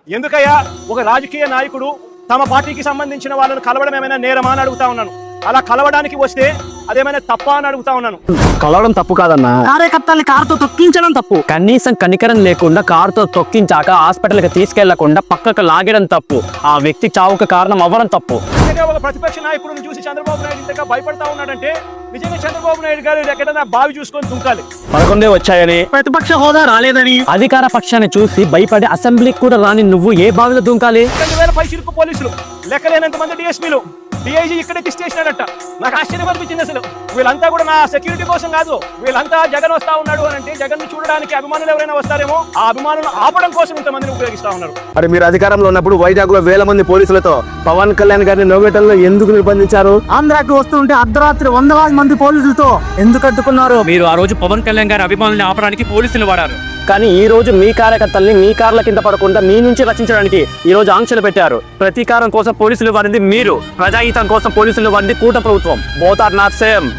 ఎందుకయ్యా ఒక రాజకీయ నాయకుడు తమ పార్టీకి సంబంధించిన వాళ్ళను కలవడం ఏమైనా నేరమా అని అడుగుతా ఉన్నాను. అలా కలవడానికి వస్తే అదేమైనా తప్ప అని అడుగుతా ఉన్నాను. కలవడం తప్పు కాదన్నా, కార్యకర్తల్ని కారుతో తొక్కించడం తప్పు. కనీసం కనికరం లేకుండా కారుతో తొక్కించాక హాస్పిటల్కి తీసుకెళ్లకుండా పక్కకు లాగడం తప్పు. ఆ వ్యక్తి చావుకు కారణం అవ్వడం తప్పు. ఒక ప్రతిపక్ష నాయకుడిని చూసి చంద్రబాబు నాయుడు ఇంతగా భయపడతా ఉన్నాడంటే నిజంగా చంద్రబాబు నాయుడు గారు ఎక్కడైనా బావి చూసుకొని దుంకాలి. 11 వచ్చాయని, ప్రతిపక్ష హోదా రాలేదని, అధికార పక్షాన్ని చూసి భయపడి అసెంబ్లీకి కూడా రాని నువ్వు ఏ బావిలో దుంకాలి? 2000 పైచిలకు పోలీసులు, లెక్కలేనంత మంది డిఎస్పీలు, డిఐజీ ఇక్కడే చేసినాడట. నాకు ఆశ్చర్యం అనిపించింది. అసలు వీళ్ళంతా కూడా నా సెక్యూరిటీ కోసం కాదు, వీళ్ళంతా జగన్ వస్తా ఉన్నాడు అని అంటే జగన్ ని చూడడానికి అభిమానులు ఎవరైనా వస్తారేమో, ఆ అభిమానులను ఆపడం కోసం ఇంతమందిని ఉపయోగిస్తా ఉన్నారు. మరి మీరు అధికారంలో ఉన్నప్పుడు వైజాగ్ లో 1000 మంది పోలీసులతో పవన్ కళ్యాణ్ గారిని నోవేటల్లో ఎందుకు నిర్బంధించారు? ఆంధ్రాకి వస్తుంటే అర్ధరాత్రి 100 మంది పోలీసులతో ఎందుకు అడ్డుకున్నారు? మీరు ఆ రోజు పవన్ కళ్యాణ్ గారి అభిమానుల్ని ఆపడానికి పోలీసులు వాడారు. కానీ ఈ రోజు మీ కార్యకర్తల్ని మీ కార్ల కింద పడకుండా మీ నుంచి రక్షించడానికి ఈ రోజు ఆంక్షలు పెట్టారు. ప్రతీకారం కోసం పోలీసులు వాడింది మీరు, ప్రజాహితం కోసం పోలీసులు వాడింది కూటమి ప్రభుత్వం. Both are not same.